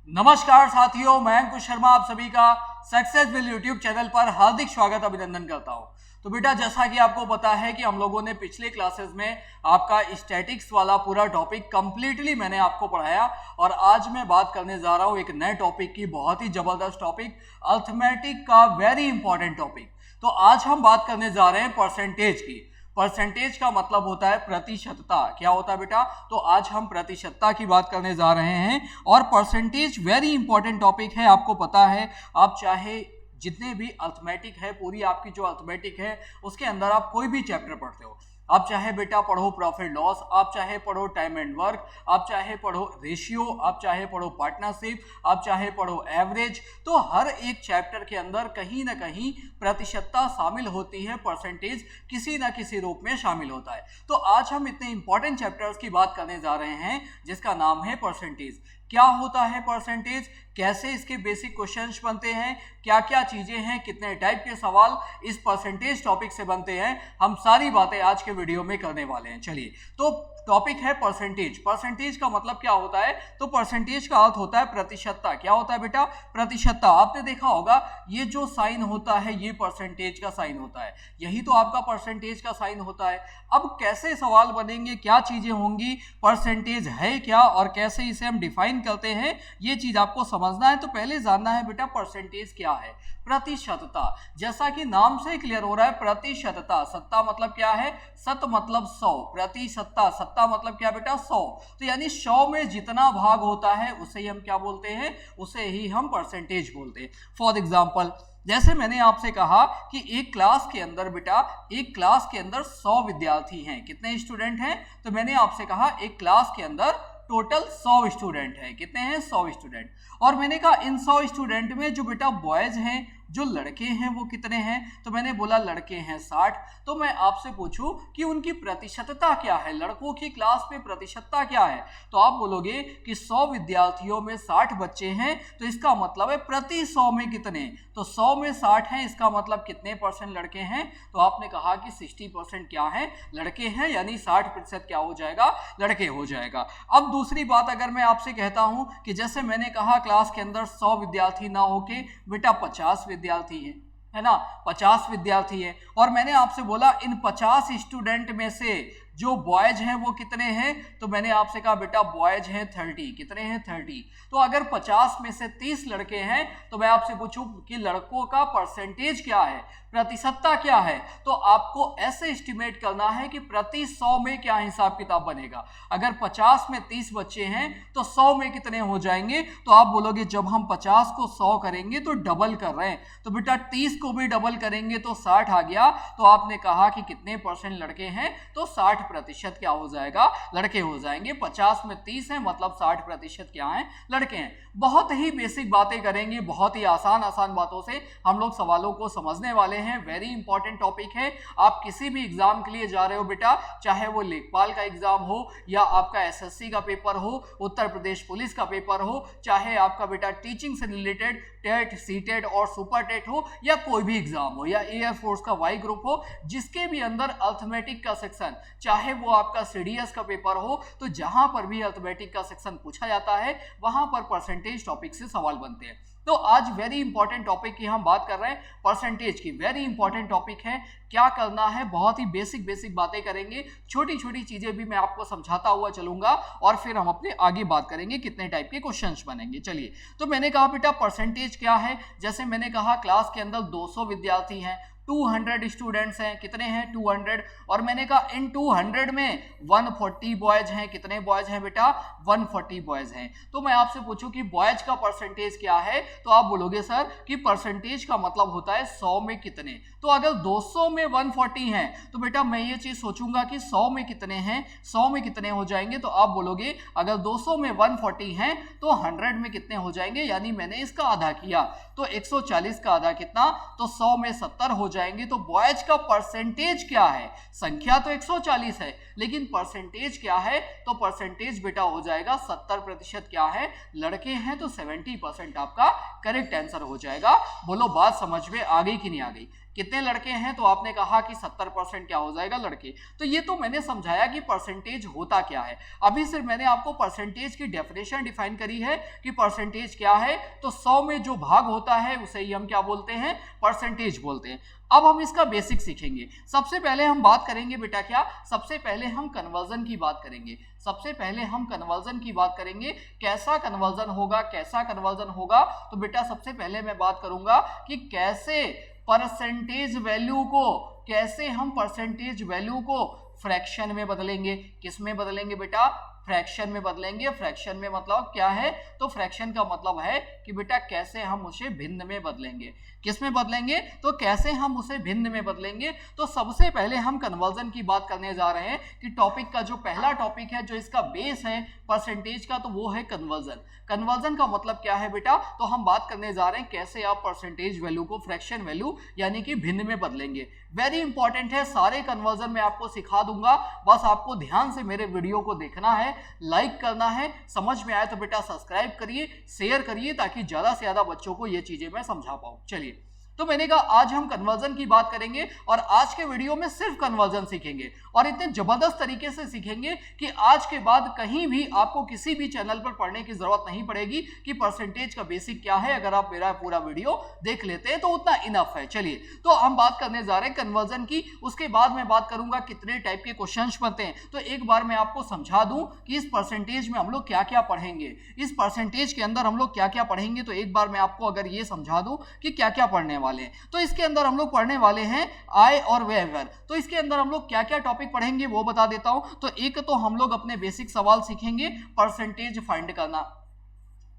नमस्कार साथियों, मैं अंकुश शर्मा आप सभी का सक्सेसफुल यूट्यूब चैनल पर हार्दिक स्वागत अभिनंदन करता हूं। तो बेटा, जैसा कि आपको पता है कि हम लोगों ने पिछले क्लासेस में आपका स्टैटिक्स वाला पूरा टॉपिक कंप्लीटली मैंने आपको पढ़ाया और आज मैं बात करने जा रहा हूं एक नए टॉपिक की, बहुत ही जबरदस्त टॉपिक, अर्थमेटिक का वेरी इंपॉर्टेंट टॉपिक। तो आज हम बात करने जा रहे हैं परसेंटेज की। परसेंटेज का मतलब होता है प्रतिशतता। क्या होता है बेटा? तो आज हम प्रतिशतता की बात करने जा रहे हैं और परसेंटेज वेरी इंपॉर्टेंट टॉपिक है। आपको पता है, आप चाहे जितने भी अर्थमेटिक है, पूरी आपकी जो अर्थमेटिक है उसके अंदर आप कोई भी चैप्टर पढ़ते हो, आप चाहे बेटा पढ़ो प्रॉफिट लॉस, आप चाहे पढ़ो टाइम एंड वर्क, आप चाहे पढ़ो रेशियो, आप चाहे पढ़ो पार्टनरशिप, आप चाहे पढ़ो एवरेज, तो हर एक चैप्टर के अंदर कहीं ना कहीं प्रतिशतता शामिल होती है, परसेंटेज किसी ना किसी रूप में शामिल होता है। तो आज हम इतने इंपॉर्टेंट चैप्टर्स की बात करने जा रहे हैं जिसका नाम है परसेंटेज। क्या होता है परसेंटेज, कैसे इसके बेसिक क्वेश्चंस बनते हैं, क्या क्या चीजें हैं, कितने टाइप के सवाल इस परसेंटेज टॉपिक से बनते हैं, हम सारी बातें आज के वीडियो में करने वाले हैं। चलिए, तो टॉपिक है परसेंटेज। परसेंटेज का मतलब क्या होता है? तो परसेंटेज का अर्थ होता है प्रतिशतता। क्या होता है बेटा? प्रतिशतता। आपने देखा होगा ये जो साइन होता है ये परसेंटेज का साइन होता है, यही तो आपका परसेंटेज का साइन होता है। अब कैसे सवाल बनेंगे, क्या चीजें होंगी, परसेंटेज है क्या और कैसे इसे हम डिफाइन करते हैं, ये चीज आपको समझना है। तो पहले जानना है बेटा परसेंटेज क्या है। प्रतिशतता, जैसा कि नाम से क्लियर हो रहा है, प्रतिशतता। सत्ता मतलब क्या है? सत मतलब 100, प्रतिशतता, सत्ता मतलब क्या बेटा? 100। तो यानी 100 में जितना भाग होता है उसे ही हम क्या बोलते हैं? उसे ही हम परसेंटेज बोलते हैं। फॉर एग्जाम्पल, जैसे मैंने आपसे कहा कि एक क्लास के अंदर बेटा, एक क्लास के अंदर 100 विद्यार्थी हैं। कितने स्टूडेंट हैं? तो मैंने आपसे कहा एक क्लास के अंदर टोटल 100 स्टूडेंट हैं। कितने हैं? 100 स्टूडेंट। और मैंने कहा इन 100 स्टूडेंट में जो बेटा बॉयज हैं, जो लड़के हैं, वो कितने हैं? तो मैंने बोला लड़के हैं 60। तो मैं आपसे पूछूं कि उनकी प्रतिशतता क्या है, लड़कों की क्लास में प्रतिशतता क्या है? तो आप बोलोगे कि 100 विद्यार्थियों में 60 बच्चे हैं, तो इसका मतलब है प्रति 100 में कितने? तो 100 में 60 हैं, इसका मतलब कितने परसेंट लड़के हैं? तो आपने कहा कि 60% क्या है? लड़के हैं, यानी 60% क्या हो जाएगा? लड़के हो जाएगा। अब दूसरी बात अगर मैं आपसे कहता हूं कि जैसे मैंने कहा क्लास के अंदर 100 विद्यार्थी ना होके बेटा 50 विद्यार्थी हैं, है ना, 50 विद्यार्थी हैं, और मैंने आपसे बोला इन 50 स्टूडेंट में से जो बॉयज हैं वो कितने हैं? तो मैंने आपसे कहा बेटा बॉयज हैं 30। कितने हैं? 30। तो अगर 50 में से 30 लड़के हैं तो मैं आपसे पूछूं कि लड़कों का परसेंटेज क्या है, प्रतिशतता क्या है? तो आपको ऐसे एस्टिमेट करना है कि प्रति 100 में क्या हिसाब किताब बनेगा। अगर 50 में 30 बच्चे हैं तो 100 में कितने हो जाएंगे? तो आप बोलोगे जब हम 50 को 100 करेंगे तो डबल कर रहे हैं, तो बेटा 30 को भी डबल करेंगे तो 60 आ गया। तो आपने कहा कि कितने परसेंट लड़के हैं? तो 60% क्या हो जाएगा? लड़के हो जाएंगे। 50 में 30 है मतलब 60% क्या है? लड़के हैं। बहुत ही बेसिक बातें करेंगे, बहुत ही आसान आसान बातों से हम लोग सवालों को समझने वाले हैं। वेरी इंपॉर्टेंट टॉपिक है। आप किसी भी एग्जाम के लिए जा रहे हो बेटा, चाहे वो लेखपाल का एग्जाम हो या आपका एसएससी का पेपर हो, उत्तर प्रदेश पुलिस का पेपर हो, चाहे आपका बेटा टीचिंग से रिलेटेड टेट, सीटेट और सुपर टेट हो, या कोई भी एग्जाम हो, या एयरफोर्स का वाई ग्रुप हो, जिसके भी अंदर अर्थमेटिक का सेक्शन, चाहे वो आपका सीडीएस का पेपर हो, तो जहां पर भी अर्थमेटिक का सेक्शन पूछा जाता है वहां पर परसेंटेज टॉपिक से सवाल बनते हैं। तो आज वेरी इंपॉर्टेंट टॉपिक की हम बात कर रहे हैं, परसेंटेज की। वेरी इंपॉर्टेंट टॉपिक है। क्या करना है? बहुत ही बेसिक बेसिक बातें करेंगे, छोटी छोटी चीजें भी मैं आपको समझाता हुआ चलूंगा और फिर हम अपने आगे बात करेंगे कितने टाइप के क्वेश्चंस बनेंगे। चलिए, तो मैंने कहा बेटा परसेंटेज क्या है। जैसे मैंने कहा क्लास के अंदर 200 विद्यार्थी हैं, 200 स्टूडेंट्स हैं। कितने हैं? 200। और मैंने कहा इन 200 में 140 बॉयज हैं। कितने बॉयज हैं बेटा? 140 बॉयज हैं। तो मैं आपसे पूछूं कि बॉयज का परसेंटेज क्या है, तो आप बोलोगे सर कि परसेंटेज का मतलब होता है 100 में कितने। तो अगर 200 में 140 हैं तो बेटा मैं ये चीज सोचूंगा कि 100 में कितने हैं, 100 में कितने हो जाएंगे। तो आप बोलोगे अगर 200 में 140 हैं तो 100 में कितने हो जाएंगे, यानी मैंने इसका आधा किया तो 140 का आधा कितना? तो 100 में 70 हो जाएंगे। तो बॉयज का परसेंटेज क्या है? संख्या तो 140 है लेकिन परसेंटेज क्या है? तो परसेंटेज बेटा हो जाएगा 70%। क्या है? लड़के हैं, तो 70% आपका करेक्ट आंसर हो जाएगा। बोलो बात समझ में आ गई कि नहीं आ गई? कितने लड़के हैं, तो आपने कहा कि 70% क्या हो जाएगा, लड़के। तो ये तो मैंने समझाया कि परसेंटेज होता क्या है। अभी सिर्फ मैंने आपको परसेंटेज की डेफिनेशन डिफाइन करी है कि परसेंटेज क्या है। तो 100 में जो भाग होता है उसे ही हम क्या बोलते हैं, परसेंटेज बोलते हैं। अब हम इसका बेसिक सीखेंगे। सबसे पहले हम बात करेंगे बेटा क्या, सबसे पहले हम कन्वर्जन की बात करेंगे। सबसे पहले हम कन्वर्जन की बात करेंगे, कैसा कन्वर्जन होगा, कैसा कन्वर्जन होगा। तो बेटा सबसे पहले मैं बात करूंगा कि कैसे परसेंटेज वैल्यू को, कैसे हम परसेंटेज वैल्यू को फ्रैक्शन में बदलेंगे। किस में बदलेंगे बेटा, फ्रैक्शन में बदलेंगे। फ्रैक्शन में मतलब क्या है, तो फ्रैक्शन का मतलब है कि बेटा कैसे हम उसे भिन्न में बदलेंगे। किस में बदलेंगे, तो कैसे हम उसे भिन्न में बदलेंगे। तो सबसे पहले हम कन्वर्जन की बात करने जा रहे हैं कि टॉपिक का जो पहला टॉपिक है, जो इसका बेस है परसेंटेज का, तो वो है कन्वर्जन। कन्वर्जन का मतलब क्या है बेटा, तो हम बात करने जा रहे हैं कैसे आप परसेंटेज वैल्यू को फ्रैक्शन वैल्यू यानी कि भिन्न में बदलेंगे। वेरी इंपॉर्टेंट है, सारे कन्वर्जन मैं आपको सिखा दूंगा, बस आपको ध्यान से मेरे वीडियो को देखना है, लाइक करना है, समझ में आए तो बेटा सब्सक्राइब करिए, शेयर करिए, ताकि ज्यादा से ज्यादा बच्चों को ये चीजें मैं समझा पाऊं। चलिए, तो मैंने कहा आज हम कन्वर्जन की बात करेंगे और आज के वीडियो में सिर्फ कन्वर्जन सीखेंगे और इतने जबरदस्त तरीके से सीखेंगे कि आज के बाद कहीं भी आपको किसी भी चैनल पर पढ़ने की जरूरत नहीं पड़ेगी कि परसेंटेज का बेसिक क्या है। अगर आप मेरा पूरा वीडियो देख लेते हैं तो उतना इनफ है। चलिए, तो हम बात करने जा रहे हैं कन्वर्जन की। उसके बाद मैं बात करूंगा कितने टाइप के क्वेश्चंस बनते हैं। तो एक बार मैं आपको समझा दूं कि इस परसेंटेज में हम लोग क्या क्या पढ़ेंगे, इस परसेंटेज के अंदर हम लोग क्या क्या पढ़ेंगे। तो एक बार मैं आपको अगर ये समझा दूं कि क्या क्या पढ़ने वाले हैं, तो इसके अंदर हम लोग पढ़ने वाले हैं आय और व्यय। तो इसके अंदर हम लोग क्या क्या टॉपिक पढ़ेंगे वो बता देता हूं। तो एक तो हम लोग अपने बेसिक सवाल सीखेंगे परसेंटेज फाइंड करना।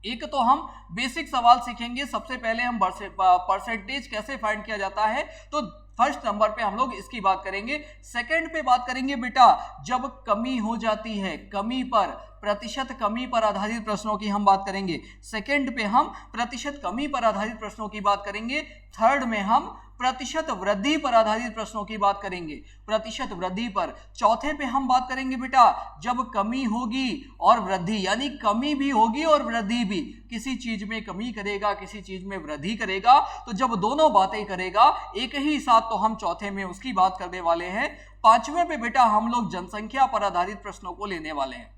एक तो हम बेसिक सवाल सीखेंगे, सबसे पहले हम परसेंटेज कैसे फाइंड किया जाता है, तो फर्स्ट नंबर पे हम लोग इसकी बात करेंगे। सेकंड पे बात करेंगे बेटा जब कमी हो जाती है, कमी पर, प्रतिशत कमी पर आधारित प्रश्नों की हम बात करेंगे। सेकंड पे हम प्रतिशत कमी पर आधारित प्रश्नों की बात करेंगे। थर्ड में हम प्रतिशत वृद्धि पर आधारित प्रश्नों की बात करेंगे, प्रतिशत वृद्धि पर। चौथे पे हम बात करेंगे बेटा जब कमी होगी और वृद्धि, यानी कमी भी होगी और वृद्धि भी, किसी चीज में कमी करेगा, किसी चीज में वृद्धि करेगा, तो जब दोनों बातें करेगा एक ही साथ, तो हम चौथे में उसकी बात करने वाले हैं। पांचवें पे बेटा हम लोग जनसंख्या पर आधारित प्रश्नों को लेने वाले हैं।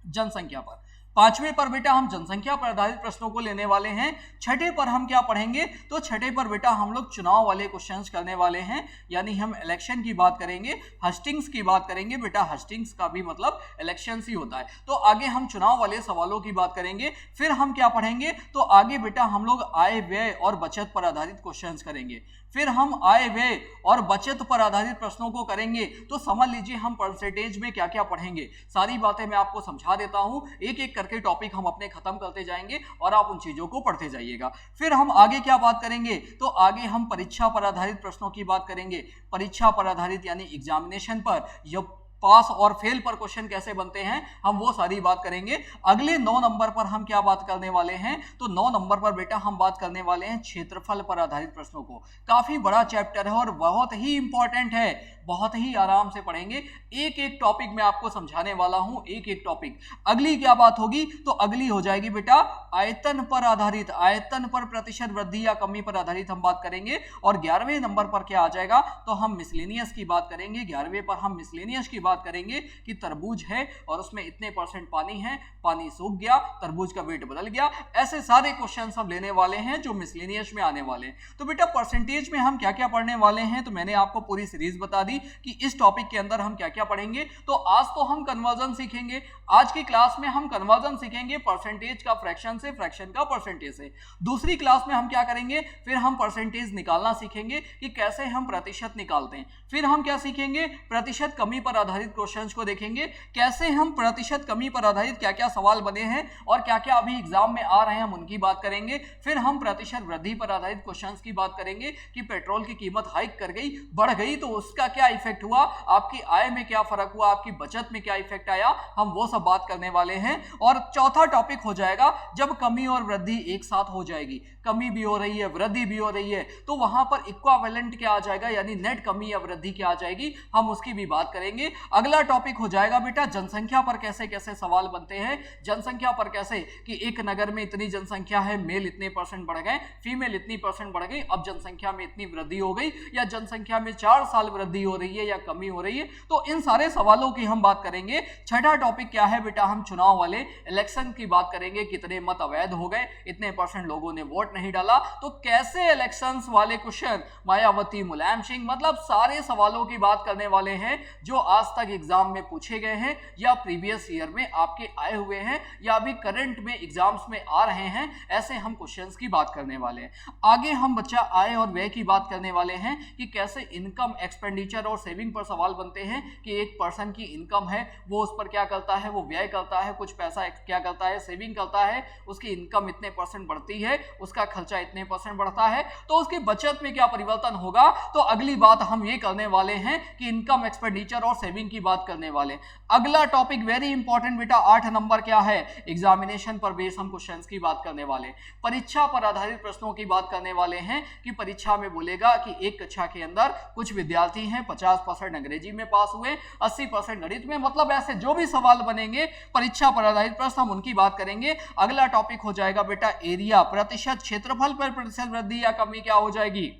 जनसंख्या पर, पांचवें पर बेटा हम जनसंख्या पर आधारित प्रश्नों को लेने वाले हैं। छठे पर हम क्या पढ़ेंगे, तो छठे पर बेटा हम लोग चुनाव वाले क्वेश्चंस करने वाले हैं, यानी हम इलेक्शन की बात करेंगे, हस्टिंग्स की बात करेंगे। बेटा हस्टिंग्स का भी मतलब इलेक्शन ही होता है। तो आगे हम चुनाव वाले सवालों की बात करेंगे। फिर हम क्या पढ़ेंगे, तो आगे बेटा हम लोग आय व्यय और बचत पर आधारित क्वेश्चंस करेंगे। फिर हम आय व्यय और बचत पर आधारित प्रश्नों को करेंगे। तो समझ लीजिए हम परसेंटेज में क्या क्या पढ़ेंगे, सारी बातें मैं आपको समझा देता हूं। एक एक करके टॉपिक हम अपने खत्म करते जाएंगे और आप उन चीजों को पढ़ते जाइएगा। फिर हम आगे क्या बात करेंगे, तो आगे हम परीक्षा पर आधारित प्रश्नों की बात करेंगे। परीक्षा पर आधारित यानी एग्जामिनेशन पर, जब पास और फेल पर क्वेश्चन कैसे बनते हैं, हम वो सारी बात करेंगे। अगले 9 नंबर पर हम क्या बात करने वाले हैं, तो 9 नंबर पर बेटा हम बात करने वाले हैं क्षेत्रफल पर आधारित प्रश्नों को। काफी बड़ा चैप्टर है और बहुत ही इंपॉर्टेंट है, बहुत ही आराम से पढ़ेंगे। एक एक टॉपिक मैं आपको समझाने वाला हूं, एक एक टॉपिक। अगली क्या बात होगी, तो अगली हो जाएगी बेटा आयतन पर आधारित, आयतन पर प्रतिशत वृद्धि या कमी पर आधारित हम बात करेंगे। और 11वें नंबर पर क्या आ जाएगा, तो हम मिसलेनियस की बात करेंगे। 11वें पर हम मिसलेनियस की बात करेंगे कि तरबूज है और उसमें इतने % पानी है, पानी सूख गया, तरबूज का वेट बदल गया। ऐसे सारे क्वेश्चन हम लेने वाले हैं जो मिसलेनियस में आने वाले हैं। तो बेटा परसेंटेज में हम क्या क्या पढ़ने वाले हैं, तो मैंने आपको पूरी सीरीज बता दी कि इस टॉपिक के अंदर हम क्या क्या पढ़ेंगे। तो आज तो हम कन्वर्जन सीखेंगे, आज की क्लास में हम कन्वर्जन सीखेंगे परसेंटेज का फ्रैक्शन से, फ्रैक्शन का परसेंटेज से। दूसरी क्लास में हम क्या करेंगे, फिर हम परसेंटेज निकालना सीखेंगे कि कैसे हम प्रतिशत निकालते हैं। फिर हम क्या सीखेंगे, प्रतिशत कमी पर आधारित क्वेश्चंस को देखेंगे, कैसे हम प्रतिशत कमी पर आधारित क्या क्या सवाल बने हैं और क्या क्या अभी एग्जाम में आ रहे हैं, हम उनकी बात करेंगे। फिर हम प्रतिशत वृद्धि पर आधारित क्वेश्चंस की बात करेंगे कि पेट्रोल की कीमत हाइक कर गई, बढ़ गई, तो उसका क्या इफेक्ट हुआ, आपकी आय में क्या फर्क हुआ, आपकी बचत में क्या इफेक्ट आया, हम वो सब बात करने वाले हैं। और चौथा टॉपिक हो जाएगा जब कमी और वृद्धि एक साथ हो जाएगी, कमी भी हो रही है, वृद्धि भी हो रही है, तो वहां पर इक्विवेलेंट क्या आ जाएगा, यानी नेट कमी या वृद्धि क्या आ जाएगी, हम उसकी भी बात करेंगे। अगला टॉपिक हो जाएगा बेटा जनसंख्या पर कैसे कैसे सवाल बनते हैं। जनसंख्या पर कैसे कि एक नगर में इतनी जनसंख्या है, मेल इतने परसेंट बढ़ गए, फीमेल इतनी परसेंट बढ़ गई, अब जनसंख्या में इतनी वृद्धि हो गई, या जनसंख्या में 4 साल वृद्धि हो रही है या कमी हो रही है। तो इन सारे सवालों की हम बात करेंगे। छठा टॉपिक क्या है बेटा, हम चुनाव वाले इलेक्शन की बात करेंगे। कितने मत अवैध हो गए, इतने परसेंट लोगों ने वोट नहीं डाला, तो कैसे इलेक्शंस वाले क्वेश्चन, मायावती, मुलायम सिंह, मतलब सारे सवालों की बात करने वाले हैं जो आज तक एग्जाम में पूछे गए हैं या प्रीवियस ईयर में आपके आए हुए हैं या अभी करंट में एग्जाम्स में आ रहे हैं। ऐसे हम क्वेश्चंस की बात करने वाले हैं। आगे हम बच्चा आय और व्यय की बात करने वाले हैं कि कैसे इनकम, एक्सपेंडिचर और सेविंग पर सवाल बनते हैं कि एक पर्सन की इनकम है, वो उस पर क्या करता है, वो व्यय करता है, कुछ पैसा क्या करता है, सेविंग करता है, उसकी इनकम इतने परसेंट बढ़ती है, उसका खर्चा इतने परसेंट बढ़ता है, तो उसकी बचत में क्या परिवर्तन होगा। तो अगली बात हम ये करने वाले हैं कि इनकम, एक्सपेंडिचर और सेविंग की बात करने वाले। अगला टॉपिक वेरी इंपॉर्टेंट बेटा 8 नंबर क्या है, एग्जामिनेशन पर बेस हम क्वेश्चंस की बात करने वाले, परीक्षा पर आधारित प्रश्नों की बात करने वाले हैं कि परीक्षा में बोलेगा कि एक कक्षा के अंदर कुछ विद्यार्थी हैं 50% अंग्रेजी में पास हुए, 80% गणित में, मतलब ऐसे जो भी सवाल बनेंगे परीक्षा पर आधारित प्रश्न हम उनकी बात करेंगे। अगला टॉपिक हो जाएगा बेटा एरिया, प्रतिशत, क्षेत्रफल पर प्रतिशत वृद्धि या कमी क्या हो जाएगी।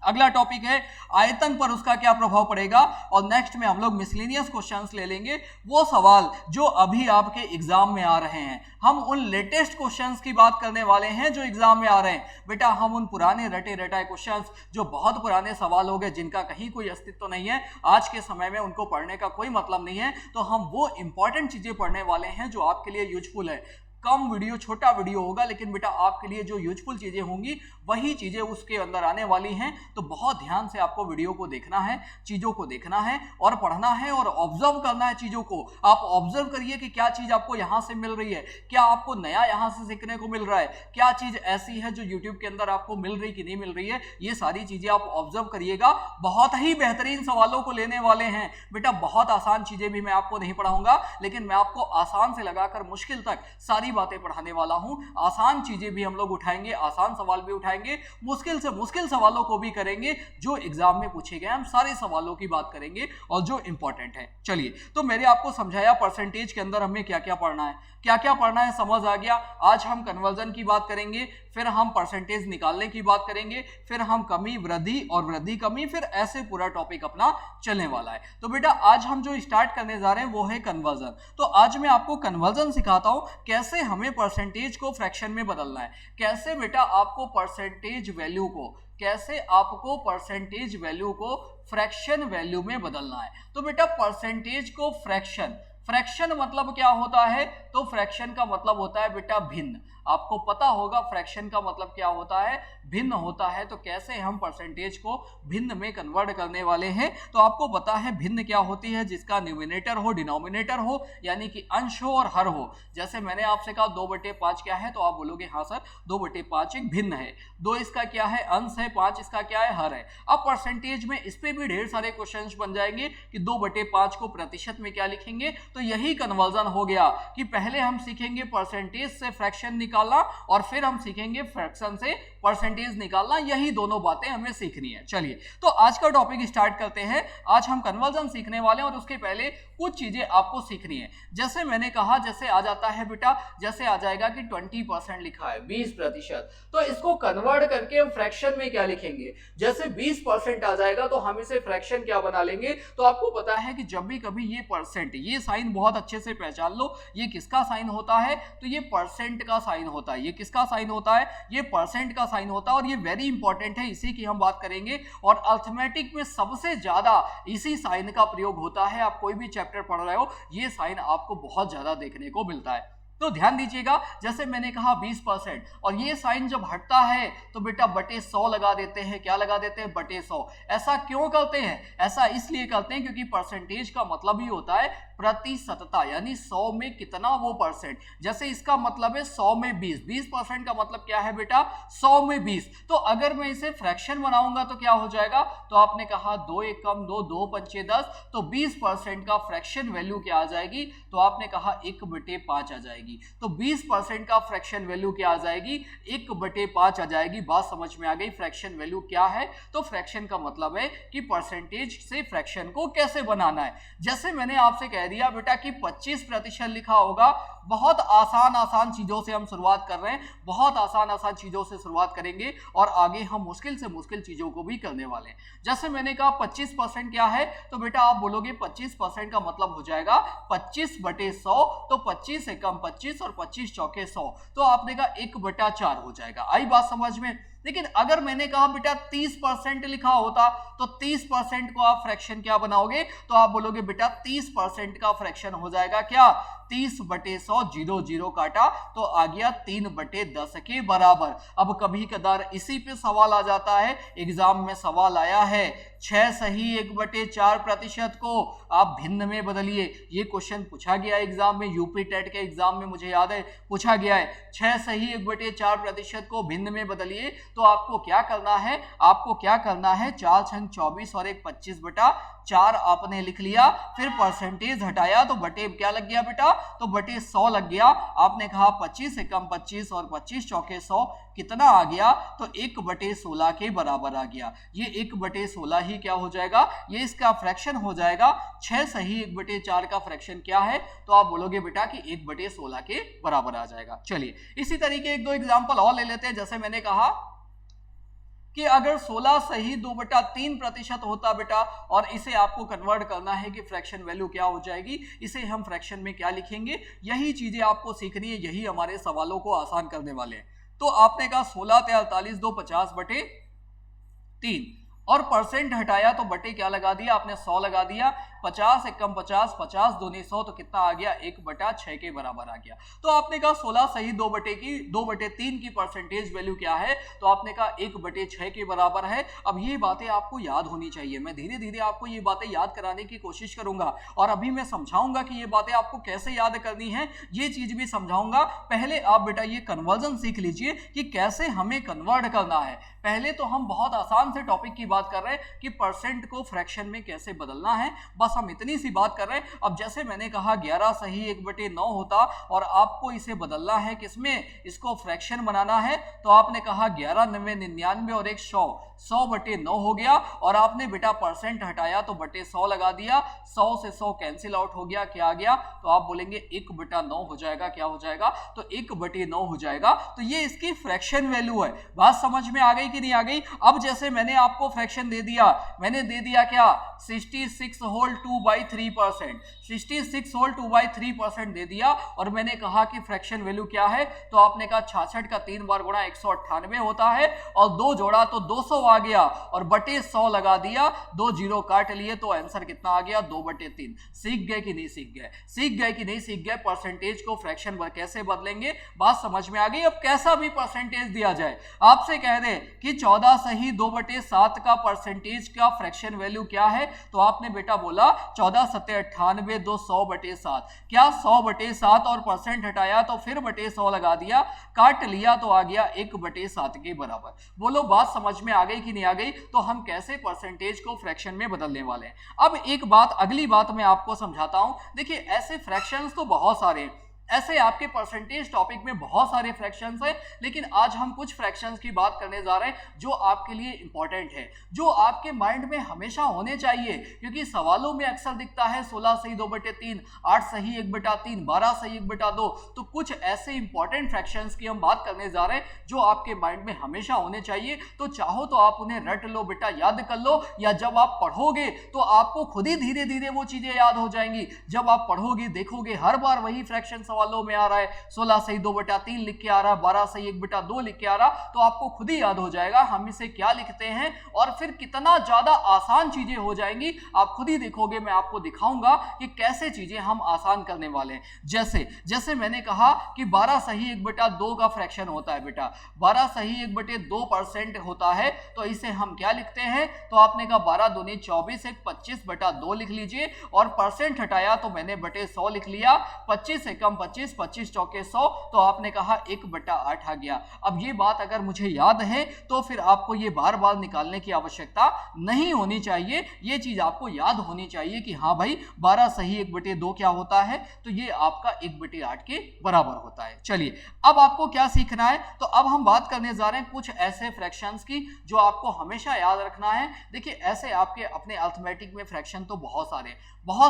अगला टॉपिक है आयतन पर उसका क्या प्रभाव पड़ेगा। और नेक्स्ट में हम लोग मिसलेनियस क्वेश्चंस ले लेंगे, वो सवाल जो अभी आपके एग्जाम में आ रहे हैं। हम उन लेटेस्ट क्वेश्चंस की बात करने वाले हैं जो एग्जाम में आ रहे हैं बेटा। हम उन पुराने रटे रटाए क्वेश्चंस जो बहुत पुराने सवाल हो गए, जिनका कहीं कोई अस्तित्व नहीं है, आज के समय में उनको पढ़ने का कोई मतलब नहीं है, तो हम वो इंपॉर्टेंट चीजें पढ़ने वाले हैं जो आपके लिए यूजफुल है। कम वीडियो, छोटा वीडियो होगा, लेकिन बेटा आपके लिए जो यूजफुल चीजें होंगी वही चीजें उसके अंदर आने वाली हैं। तो बहुत ध्यान से आपको वीडियो को देखना है, चीजों को देखना है और पढ़ना है और ऑब्जर्व करना है चीजों को। आप ऑब्जर्व करिए कि क्या चीज आपको यहां से मिल रही है, क्या आपको नया यहां से सीखने को मिल रहा है, क्या चीज ऐसी है जो यूट्यूब के अंदर आपको मिल रही कि नहीं मिल रही है। ये सारी चीजें आप ऑब्जर्व करिएगा। बहुत ही बेहतरीन सवालों को लेने वाले हैं बेटा। बहुत आसान चीजें भी मैं आपको नहीं पढ़ाऊंगा, लेकिन मैं आपको आसान से लगाकर मुश्किल तक सारी बातें पढ़ाने वाला हूं। आसान चीजें भी हम लोग उठाएंगे, आसान सवाल भी उठाएंगे, मुश्किल से मुश्किल सवालों को भी करेंगे जो एग्जाम में पूछे गए। हम सारे सवालों की बात करेंगे और जो इंपॉर्टेंट है। चलिए, तो मैंने आपको समझाया परसेंटेज के अंदर हमें क्या क्या पढ़ना है, क्या क्या पढ़ना है, समझ आ गया। आज हम कन्वर्जन की बात करेंगे, फिर हम परसेंटेज निकालने की बात करेंगे, फिर हम कमी वृद्धि और वृद्धि कमी, फिर ऐसे पूरा टॉपिक अपना चलने वाला है। तो बेटा आज हम जो स्टार्ट करने जा रहे हैं वो है कन्वर्जन। तो आज मैं आपको कन्वर्जन सिखाता हूं, कैसे हमें परसेंटेज को फ्रैक्शन में बदलना है, कैसे बेटा आपको परसेंटेज वैल्यू को, कैसे आपको परसेंटेज वैल्यू को फ्रैक्शन वैल्यू में बदलना है। तो बेटा परसेंटेज को फ्रैक्शन, फ्रैक्शन मतलब क्या होता है, तो फ्रैक्शन का मतलब होता है बेटा भिन्न। आपको पता होगा फ्रैक्शन का मतलब क्या होता है, भिन्न होता है। तो कैसे हम परसेंटेज को भिन्न में कन्वर्ट करने वाले हैं, तो आपको पता है भिन्न क्या होती है, जिसका न्यूमिनेटर हो, डिनोमिनेटर हो, यानी कि अंश हो और हर हो। जैसे मैंने आपसे कहा 2/5 क्या है, तो आप बोलोगे हाँ सर 2/5 एक भिन्न है, 2 इसका क्या है, अंश है, 5 इसका क्या है, हर है। अब परसेंटेज में इस पे भी ढेर सारे क्वेश्चंस बन जाएंगे कि 2/5 को प्रतिशत में क्या लिखेंगे। तो यही कन्वर्जन हो गया कि पहले हम सीखेंगे परसेंटेज से फ्रैक्शन निकालना और फिर हम सीखेंगे फ्रैक्शन से परसेंटेज निकालना। यही दोनों बातें हमें सीखनी है। चलिए, तो आज का टॉपिक स्टार्ट करते हैं। आज हम कन्वर्जन सीखने वाले हैं और उसके पहले कुछ चीजें आपको सीखनी है। जैसे मैंने कहा, जैसे आ जाता है बेटा, जैसे आ जाएगा कि 20% लिखा है, 20%, तो इसको कन्वर्ट करके हम फ्रैक्शन में क्या लिखेंगे। जैसे 20% आ जाएगा तो हम इसे फ्रैक्शन क्या बना लेंगे। तो आपको पता है कि जब भी कभी ये परसेंट, ये साइन बहुत अच्छे से पहचान लो, ये किसका साइन होता है, तो ये परसेंट का साइन होता है। ये किसका साइन होता है, ये परसेंट का साइन होता है। और ये वेरी इंपॉर्टेंट है, इसी की हम बात करेंगे। और अर्थमेटिक में सबसे ज्यादा इसी साइन का प्रयोग होता है। आप कोई भी चैप्टर पढ़ रहे हो, ये साइन आपको बहुत ज्यादा देखने को मिलता है। तो ध्यान दीजिएगा, जैसे मैंने कहा 20%, और ये साइन जब हटता है तो बेटा बटे 100 लगा देते हैं। क्या लगा देते हैं, बटे 100। ऐसा क्यों करते हैं, ऐसा इसलिए करते हैं क्योंकि परसेंटेज का मतलब ही होता है प्रतिशतता, यानी 100 में कितना वो परसेंट। जैसे इसका मतलब है 100 में 20, 20% का मतलब क्या है बेटा, 100 में 20। तो अगर मैं इसे फ्रैक्शन बनाऊंगा तो क्या हो जाएगा, तो आपने कहा 2 एक कम 2, 2 पंचे 10, तो 20% का फ्रैक्शन वैल्यू क्या आ जाएगी, तो आपने कहा 1/5 आ जाएगी। जाएगी। तो 20% का फ्रैक्शन वैल्यू क्या आ जाएगी, 1/5 आ जाएगी। बात समझ में आ गई। फ्रैक्शन वैल्यू क्या है, तो फ्रैक्शन का मतलब है कि परसेंटेज से फ्रैक्शन को कैसे बनाना है। जैसे मैंने आपसे कह दिया बेटा कि 25% लिखा होगा। बहुत आसान चीजों से हम शुरुआत कर रहे हैं, बहुत आसान चीजों से शुरुआत करेंगे और आगे हम मुश्किल से मुश्किल चीजों को भी करने वाले हैं। जैसे मैंने कहा 25% क्या है, तो बेटा आप बोलोगे 25% का मतलब हो जाएगा 25/100। तो 25 एकम 25 और 25 चौके 100, तो आपने कहा 1/4 हो जाएगा। आई बात समझ में। लेकिन अगर मैंने कहा बेटा 30% लिखा होता, तो 30% को आप फ्रैक्शन क्या बनाओगे, तो आप बोलोगे बेटा 30% का फ्रैक्शन हो जाएगा क्या, 30/100, 0 काटा तो आ गया 3/10 के बराबर। अब कभी कदार इसी पे सवाल आ जाता है, एग्जाम में सवाल आया है 6 सही 1/4% को आप भिन्न में बदलिए। ये क्वेश्चन पूछा गया एग्जाम में, यूपी टेट के एग्जाम में मुझे याद है पूछा गया है, 6 सही 1/4% को भिन्न में बदलिए। तो आपको क्या करना है, आपको क्या करना है, 4 छंग 24 और 1 25/4 आपने लिख लिया। फिर परसेंटेज हटाया तो बटे क्या लग गया बेटा, तो बटे 100 लग गया। आपने कहा 25 एकम 25 और 25 चौके 100 कितना आ गया, तो 1/16 के बराबर आ गया। ये 1/16 ही क्या हो जाएगा, ये इसका फ्रैक्शन हो जाएगा। 6 सही 1/4 का फ्रैक्शन क्या है, तो आप बोलोगे बेटा कि 1/16 के बराबर आ जाएगा। चलिए इसी तरीके 1-2 एग्जांपल और ले लेते हैं। जैसे मैंने कहा कि अगर 16 सही 2/3% होता बेटा, और इसे आपको कन्वर्ट करना है कि फ्रैक्शन वैल्यू क्या हो जाएगी, इसे हम फ्रैक्शन में क्या लिखेंगे, यही चीजें आपको सीखनी है, यही हमारे सवालों को आसान करने वाले हैं। तो आपने कहा 16 × 48 2 50/3 और परसेंट हटाया तो बटे क्या लगा दिया आपने, 100 लगा दिया। 50 एकम 50, 50 दूनी 100, तो कितना आ गया, 1/6 के बराबर आ गया। तो आपने कहा 16 सही 2/3 की परसेंटेज वैल्यू क्या है, तो आपने कहा 1/6 के बराबर है। अब ये बातें आपको याद होनी चाहिए, मैं धीरे धीरे आपको ये बातें याद कराने की कोशिश करूंगा और अभी मैं समझाऊंगा कि ये बातें आपको कैसे याद करनी है, ये चीज भी समझाऊंगा। पहले आप बेटा ये कन्वर्जन सीख लीजिए कि कैसे हमें कन्वर्ट करना है। पहले तो हम बहुत आसान से टॉपिक की बात कर रहे हैं कि परसेंट को फ्रैक्शन में कैसे बदलना है, बस हम इतनी सी बात कर रहे हैं। अब जैसे मैंने कहा 11 सही 1/9 होता और आपको इसे बदलना है किसमें, इसको फ्रैक्शन बनाना है, तो आपने कहा 11 9 99 और 1 100, 100/9 हो गया। और आपने बेटा परसेंट हटाया तो बटे 100 लगा दिया, 100 से 100 कैंसिल आउट हो गया, क्या आ गया, तो आप बोलेंगे 1/9 हो जाएगा। क्या हो जाएगा, तो 1/9 हो जाएगा। तो ये इसकी फ्रैक्शन वैल्यू है। बात समझ में आ गई कि नहीं आ गई। अब जैसे मैंने आपको फ्रैक्शन दे दिया, मैंने दे दिया क्या, 66 होल 2/3%, 66 होल 2/3% दे दिया। और मैंने कहा कि फ्रैक्शन वैल्यू क्या है, तो आपने कहा 66 का 3 बार गुणा 198 होता है और 2 जोड़ा तो 200 आ गया और बटे 100 लगा दिया, 2 0 काट लिए, तो आंसर कितना आ गया, 2/3। सीख गए कि नहीं सीख गए, सीख गए कि नहीं सीख गए परसेंटेज को फ्रैक्शन कैसे बदलेंगे, बात समझ में आ गई। अब कैसा भी परसेंटेज दिया जाए, आपसे कह दे कि 14 सही 2/7 का परसेंटेज का फ्रैक्शन वैल्यू क्या है, तो आपने बेटा बोला 14 7 98 2 100/7, क्या 100/7 और परसेंट हटाया तो फिर बटे 100 लगा दिया, काट लिया तो आ गया 1/7 के बराबर। बोलो बात समझ में आ गई कि नहीं आ गई। तो हम कैसे परसेंटेज को फ्रैक्शन में बदलने वाले हैं। अब एक बात, अगली बात मैं आपको समझाता हूं। देखिए ऐसे फ्रैक्शंस तो बहुत सारे हैं, ऐसे आपके परसेंटेज टॉपिक में बहुत सारे फ्रैक्शंस हैं, लेकिन आज हम कुछ फ्रैक्शंस की बात करने जा रहे हैं जो आपके लिए इंपॉर्टेंट है, जो आपके माइंड में हमेशा होने चाहिए, क्योंकि सवालों में अक्सर दिखता है 16 सही 2/3, 8 सही 1/3, 12 सही 1/2। तो कुछ ऐसे इंपॉर्टेंट फ्रैक्शंस की हम बात करने जा रहे हैं जो आपके माइंड में हमेशा होने चाहिए। तो चाहो तो आप उन्हें रट लो बेटा, याद कर लो, या जब आप पढ़ोगे तो आपको खुद ही धीरे धीरे वो चीजें याद हो जाएंगी। जब आप पढ़ोगे देखोगे हर बार वही फ्रैक्शन सवालों में आ रहा है, 16 सही 2/3 लिख के आ रहा है, 12 सही 1/2 लिख के आ रहा, तो आपको खुद ही याद हो जाएगा हम इसे क्या लिखते हैं और फिर कितना ज्यादा आसान चीजें हो जाएंगी। आप खुद ही देखोगे, मैं आपको दिखाऊंगा कि कैसे चीजें हम आसान करने वाले हैं। जैसे मैंने कहा कि 12 सही 1/2 का फ्रैक्शन होता है बेटा, 12 सही 1/2% होता है, तो इसे हम क्या लिखते हैं, तो आपने कहा 12 दूनी 24 1 25/2 लिख लीजिए और परसेंट हटाया तो मैंने बटे 100 लिख लिया। 25 एकम 25, 25 चौके 100, तो आपने कहा 1/8 आ गया। अब ये बात अगर मुझे याद है तो फिर आपको ये बार बार निकालने की आवश्यकता नहीं होनी चाहिए। ये चीज आपको याद होनी चाहिए कि हाँ भाई 12 सही 1/2 क्या होता है, तो ये आपका 1/8 के बराबर होता है। चलिए अब आपको क्या सीखना है, तो अब हम बात करने जा रहे हैं कुछ ऐसे फ्रैक्शंस की जो आपको हमेशा याद रखना है। देखिए ऐसे आपके अपने अरिथमेटिक में फ्रैक्शन तो बहुत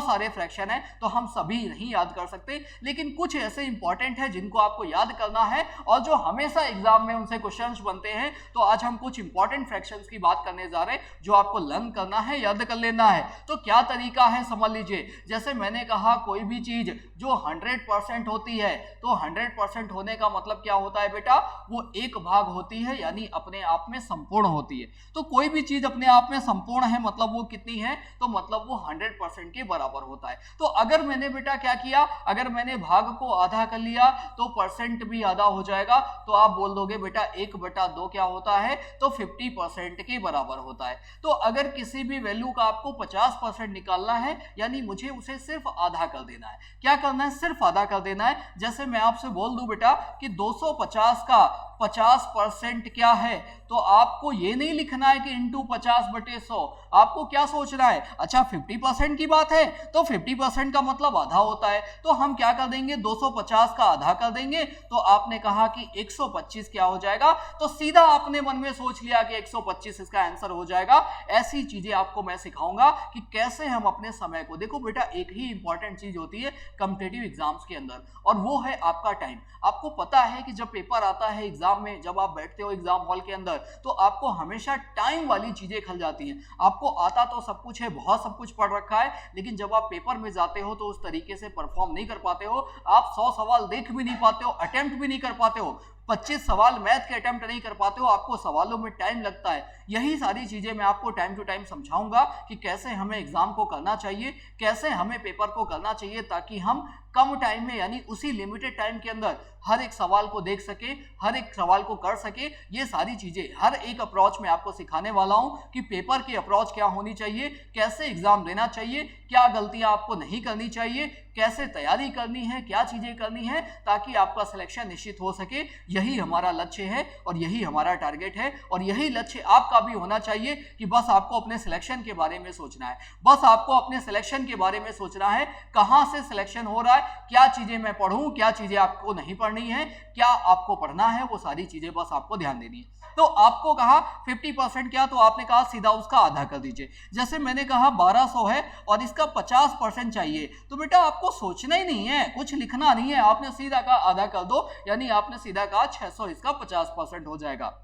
सारे फ्रैक्शन है, तो हम सभी नहीं याद कर सकते, लेकिन कुछ ऐसे इंपॉर्टेंट है जिनको आपको याद करना है और जो हमेशा एग्जाम में उनसे क्वेश्चंस बनते हैं। तो आज हम कुछ इंपॉर्टेंट फ्रैक्शंस की बात करने जा रहे हैं जो आपको लर्न करना है, याद कर लेना है। तो क्या तरीका है समझ लीजिए। जैसे मैंने कहा कोई भी चीज जो 100% होती है, तो 100% होने का मतलब क्या होता है बेटा, वो एक भाग होती है, यानी अपने आप में संपूर्ण होती है। तो कोई भी चीज अपने आप में संपूर्ण है मतलब वो कितनी है, तो मतलब वो 100% के बराबर होता है। तो अगर मैंने बेटा क्या किया, अगर मैंने भाग को आधा कर लिया तो परसेंट भी आधा हो जाएगा। तो आप बोल दोगे बेटा 1/2 क्या होता है, तो 50% के बराबर होता है। तो अगर किसी भी वैल्यू का आपको 50% निकालना है, यानी मुझे उसे सिर्फ आधा कर देना है। क्या करना है, सिर्फ आधा कर देना है। जैसे मैं आपसे बोल दूं बेटा कि 250 का 50% क्या है, तो आपको ये नहीं लिखना है कि इंटू 50/100, आपको क्या सोचना है, अच्छा 50% की बात है तो 50% का मतलब आधा होता है, तो हम क्या कर देंगे 250 का आधा कर देंगे। तो आपने कहा कि 125 क्या हो जाएगा, तो सीधा आपने मन में सोच लिया कि 125 इसका आंसर हो जाएगा। ऐसी चीजें आपको मैं सिखाऊंगा कि कैसे हम अपने समय को, देखो बेटा एक ही इंपॉर्टेंट चीज होती है कॉम्पिटिटिव एग्जाम्स के अंदर, और वो है आपका टाइम। आपको पता है कि जब पेपर आता है एग्जाम में, जब आप बैठते हो एग्जाम हॉल के अंदर, तो आपको हमेशा टाइम वाली चीजें खल जाती हैं। आपको आता तो सब कुछ है, बहुत सब कुछ पढ़ रखा है, लेकिन जब आप पेपर में जाते हो तो उस तरीके से परफॉर्म नहीं कर पाते हो। आप 100 सवाल देख भी नहीं पाते हो, अटेम्प्ट भी नहीं कर पाते हो, 25 सवाल मैथ के अटेम्प्ट नहीं कर पाते हो, आपको सवालों में टाइम लगता है। यही सारी चीजें मैं आपको टाइम टू टाइम समझाऊंगा कि कैसे हमें एग्जाम को करना चाहिए, कैसे हमें पेपर को करना चाहिए, ताकि हम कम टाइम में यानी उसी लिमिटेड टाइम के अंदर हर एक सवाल को देख सके, हर एक सवाल को कर सके। ये सारी चीजें हर एक अप्रोच में आपको सिखाने वाला हूं कि पेपर की अप्रोच क्या होनी चाहिए, कैसे एग्जाम देना चाहिए, क्या गलतियां आपको नहीं करनी चाहिए, कैसे तैयारी करनी है, क्या चीजें करनी है, ताकि आपका सिलेक्शन निश्चित हो सके। यही हमारा लक्ष्य है और यही हमारा टारगेट है, और यही लक्ष्य आपका भी होना चाहिए कि बस आपको अपने सिलेक्शन के बारे में सोचना है। बस आपको अपने सिलेक्शन के बारे में सोचना है, कहां से सिलेक्शन हो रहा है, क्या चीजें मैं पढ़ूं, क्या चीजें आपको नहीं पढ़नी है, क्या आपको पढ़ना है, वो सारी चीजें बस आपको ध्यान देनी है। तो आपको कहा 50% क्या, तो आपने कहा सीधा उसका आधा कर दीजिए। जैसे मैंने कहा 1200 है और इसका 50% चाहिए, तो बेटा आपको सोचना ही नहीं है, कुछ लिखना नहीं है, आपने सीधा कहा आधा कर दो, यानी आपने सीधा कहा 600, इसका 50% हो जाएगा।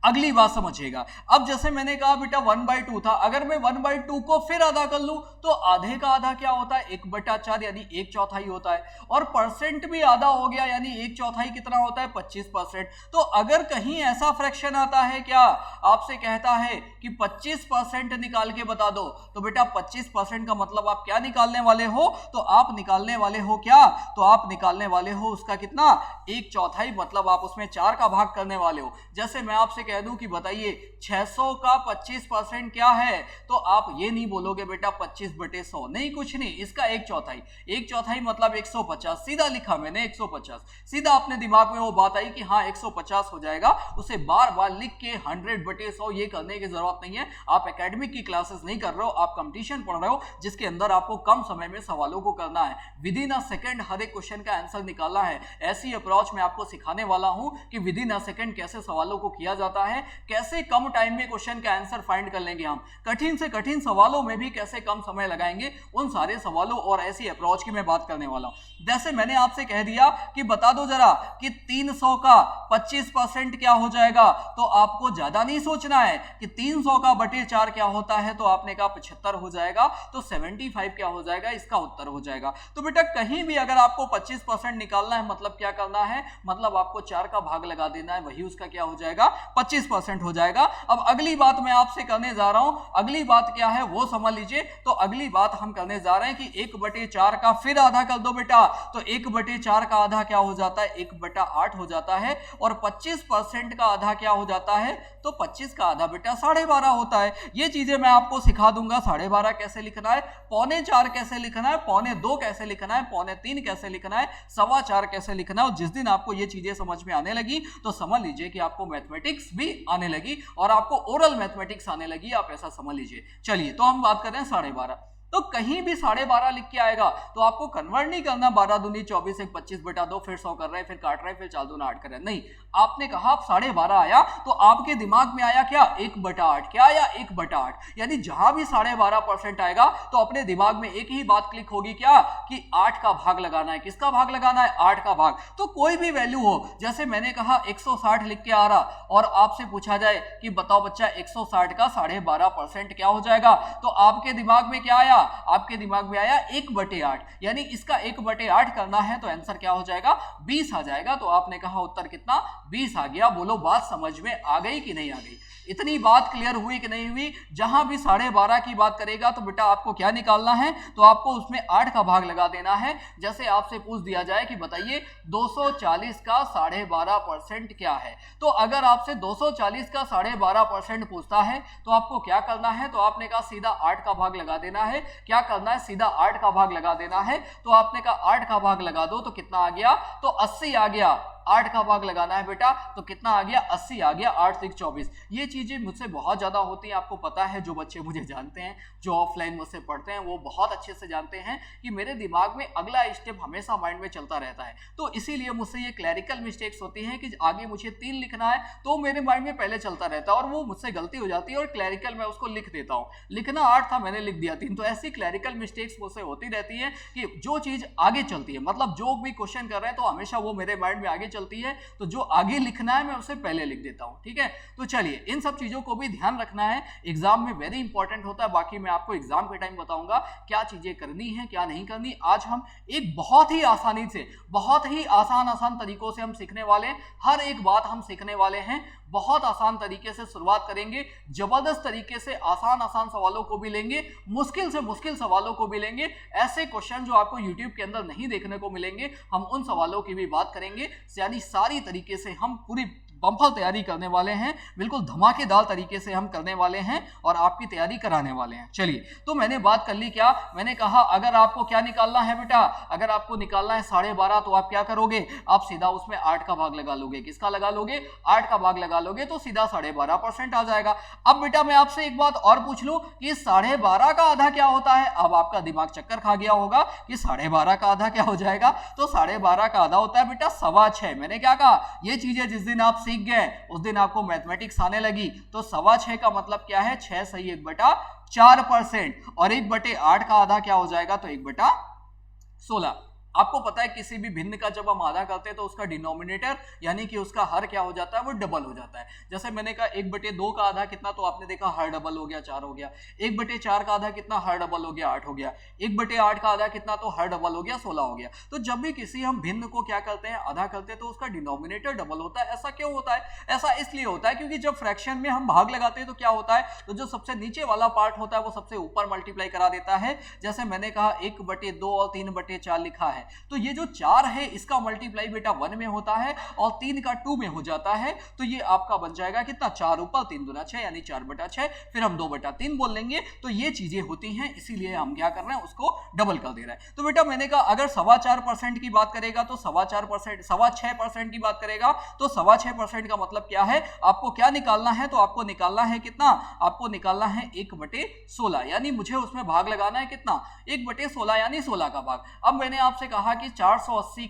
अगली बात समझिएगा। अब जैसे मैंने कहा बेटा 1/2 था, अगर मैं 1/2 को फिर आधा कर लूं तो आधे का आधा क्या होता है, 1/4 यानी 1/4 होता है, और परसेंट भी आधा हो गया, यानी 1/4 कितना होता है, 25%। तो अगर कहीं ऐसा फ्रैक्शन आता है, क्या आपसे कहता है कि 25% निकाल के बता दो, तो बेटा 25% का मतलब आप क्या निकालने वाले हो, तो आप निकालने वाले हो क्या, तो आप निकालने वाले हो उसका कितना, 1/4, मतलब आप उसमें 4 का भाग करने वाले हो। जैसे मैं आपसे कह दूं कि बताइए 600 का 25% क्या है, तो आप ये नहीं बोलोगे बेटा 25/100, नहीं कुछ नहीं, इसका 1/4, 1/4 मतलब 150, सीधा लिखा मैंने 150, सीधा अपने दिमाग में वो बात आई कि हाँ 150 हो जाएगा। उसे बार बार लिख के 100/100 ये करने की जरूरत नहीं है। आप एकेडमिक की क्लासेस नहीं कर रहे हो, आप कंपटीशन पढ़ रहे हो जिसके अंदर आपको कम समय में सवालों को करना है, विद इन अ सेकंड हर एक क्वेश्चन का आंसर निकालना है। ऐसी अप्रोच में आपको सिखाने वाला हूं कि विद इन अ सेकंड कैसे सवालों को किया जाता है, कैसे कम टाइम में क्वेश्चन का आंसर फाइंड कर लेंगे, हम कठिन से कठिन सवालों में भी कैसे कम समय लगाएंगे, उन सारे सवालों और ऐसी अप्रोच की मैं बात करने वाला हूं। जैसे मैंने आपसे कह दिया कि बता दो जरा कि 300 का 25% क्या हो जाएगा, तो आपको ज्यादा नहीं सोचना है कि 300 का बटे 4 क्या होता है, तो आपने कहा 75 हो जाएगा, तो 75 क्या हो जाएगा, इसका उत्तर हो जाएगा। तो बेटा कहीं भी अगर आपको 25% निकालना है, मतलब क्या करना है, मतलब आपको 4 का भाग लगा देना है, वही उसका क्या हो जाएगा, 25% हो जाएगा। अब अगली बात मैं आपसे करने जा रहा हूं, अगली बात क्या है वो समझ लीजिए। तो अगली बात हम करने जा रहे हैं कि 1/4 का फिर आधा कर दो बेटा, तो 1/4 का आधा क्या हो जाता है, 1/8 हो जाता है। और 25% का आधा क्या हो जाता है, तो 25 का आधा बेटा 12.5 होता है। ये चीजें मैं आपको सिखा दूंगा, 12.5 कैसे लिखना है, 3.25 कैसे लिखना है, 2.25 कैसे लिखना है, 3.25 कैसे लिखना है, 4.25 कैसे लिखना है। और जिस दिन आपको ये चीजें समझ में आने लगी तो समझ लीजिए कि आपको मैथमेटिक्स भी आने लगी और आपको ओरल मैथमेटिक्स आने लगी, आप ऐसा समझ लीजिए। चलिए तो हम बात करें 12.5। तो कहीं भी 12.5 लिख के आएगा तो आपको कन्वर्ट नहीं करना 12 दूनी 24 1 25/2 फिर 100 कर रहे हैं, फिर काट रहे हैं, फिर 4 दूना 8 कर रहे हैं, नहीं। आपने कहा 12.5 आया तो आपके दिमाग में आया क्या, 1/8। क्या आया, 1/8। यानी जहां भी 12.5% आएगा तो अपने दिमाग में एक ही बात क्लिक होगी, क्या, कि 8 का भाग लगाना है। किसका भाग लगाना है, 8 का भाग। तो कोई भी वैल्यू हो, जैसे मैंने कहा 160 लिख के आ रहा और आपसे पूछा जाए कि बताओ बच्चा 160 का 12.5% क्या हो जाएगा, तो आपके दिमाग में क्या आया, आपके दिमाग में आया 1/8। यानी इसका 1/8 करना है तो आंसर क्या हो जाएगा, 20 आ जाएगा। तो आपने कहा उत्तर कितना, 20 आ गया। बोलो बात समझ में आ गई कि नहीं आ गई, इतनी बात क्लियर हुई कि नहीं हुई। जहां भी 12.5 की बात करेगा तो बेटा आपको क्या निकालना है, तो आपको उसमें 8 का भाग लगा देना है। जैसे आपसे पूछ दिया जाए कि बताइए 240 का 12.5% क्या है, तो अगर आपसे 240 का 12.5% पूछता है तो आपको क्या करना है, तो आपने कहा सीधा 8 का भाग लगा देना है। क्या करना है, सीधा 8 का भाग लगा देना है। तो आपने कहा 8 का भाग लगा दो तो कितना आ गया, तो 80 आ गया। 8 का भाग लगाना है बेटा तो कितना आ गया, 80 आ गया। 8 6 24। ये चीजें मुझसे बहुत ज्यादा होती हैं, आपको पता है। जो बच्चे मुझे जानते हैं, जो ऑफलाइन मुझसे पढ़ते हैं, वो बहुत अच्छे से जानते हैं कि मेरे दिमाग में अगला स्टेप हमेशा माइंड में चलता रहता है। तो इसीलिए मुझसे ये क्लैरिकल मिस्टेक्स होती हैं कि आगे मुझे 3 लिखना है तो मेरे माइंड में पहले चलता रहता है और वो मुझसे गलती हो जाती है और क्लैरिकल मैं उसको लिख देता हूँ। लिखना 8 था, मैंने लिख दिया 3। तो ऐसी क्लैरिकल मिस्टेक्स मुझसे होती रहती है कि जो चीज आगे चलती है, मतलब जो भी क्वेश्चन कर रहे हैं तो हमेशा वो मेरे माइंड में आगे चलती है, तो जो आगे लिखना है मैं उसे पहले लिख देता हूं। ठीक है, तो चलिए इन सब चीजों को भी ध्यान रखना है, एग्जाम में वेरी इंपॉर्टेंट होता है। बाकी मैं आपको एग्जाम के टाइम बताऊंगा क्या चीजें करनी है क्या नहीं करनी। आज हम एक बहुत ही आसानी से, बहुत ही आसान तरीकों से हम सीखने वाले हैं। हर एक बात हम सीखने वाले हैं, बहुत आसान तरीके से शुरुआत करेंगे, जबरदस्त तरीके से आसान सवालों को भी लेंगे, मुश्किल से मुश्किल सवालों को भी लेंगे। ऐसे क्वेश्चन जो आपको YouTube के अंदर नहीं देखने को मिलेंगे, हम उन सवालों की भी बात करेंगे। यानी सारी तरीके से हम पूरी बम्पर तैयारी करने वाले हैं, बिल्कुल धमाकेदार तरीके से हम करने वाले हैं और आपकी तैयारी कराने वाले हैं। चलिए, तो मैंने बात कर ली, क्या मैंने कहा, अगर आपको क्या निकालना है बेटा, अगर आपको निकालना है 12.5 तो आप क्या करोगे, आप सीधा उसमें 8 का भाग लगा लोगे। किसका लगा लोगे, 8 का भाग लगा लोगे तो सीधा 12.5% आ जाएगा। अब बेटा मैं आपसे एक बात और पूछ लूं कि 12.5 का आधा क्या होता है। अब आपका दिमाग चक्कर खा गया होगा कि 12.5 का आधा क्या हो जाएगा, तो 12.5 का आधा होता है बेटा 6.25। मैंने क्या कहा, ये चीजें जिस दिन आप सीख गए उस दिन आपको मैथमेटिक्स आने लगी। तो 6.25 का मतलब क्या है, 6 सही 1/4%। और 1/8 का आधा क्या हो जाएगा, तो 1/16। आपको पता है किसी भी भिन्न का जब हम आधा करते हैं तो उसका डिनोमिनेटर यानी कि उसका हर क्या हो जाता है, वो डबल हो जाता है। जैसे मैंने कहा 1/2 का आधा कितना, तो आपने देखा हर डबल हो गया, 4 हो गया। 1/4 का आधा कितना, हर डबल हो गया, 8 हो गया। 1/8 का आधा कितना, तो हर डबल हो गया, 16 हो गया। तो जब भी किसी हम भिन्न को क्या करते हैं, आधा करते हैं, तो उसका डिनोमिनेटर डबल होता है। ऐसा क्यों होता है, ऐसा इसलिए होता है क्योंकि जब फ्रैक्शन में हम भाग लगाते हैं तो क्या होता है, तो जो सबसे नीचे वाला पार्ट होता है वो सबसे ऊपर मल्टीप्लाई करा देता है। जैसे मैंने कहा 1/2 और 3/4 लिखा है, तो ये जो 4 है इसका मल्टीप्लाई बेटा 1 में होता है और 3 का 2 में हो जाता है। तो ये आपका बन जाएगा कितना, 4 ऊपर 3 दूना 6 यानी 4/6, फिर हम 2/3 बोल लेंगे। तो ये चीजें होती हैं, इसीलिए हम क्या कर रहे हैं, उसको डबल कर दे रहे हैं। तो बेटा मैंने कहा अगर 4.25% की बात करेगा तो 4.25%, 6.25% की बात करेगा तो 6.25% का मतलब क्या है, आपको क्या निकालना है, तो आपको निकालना है कितना, आपको निकालना है 1/16। यानी मुझे उसमें भाग लगाना है कितना, 1/16 यानी 16 का भाग। अब मैंने आपसे कहा कि 480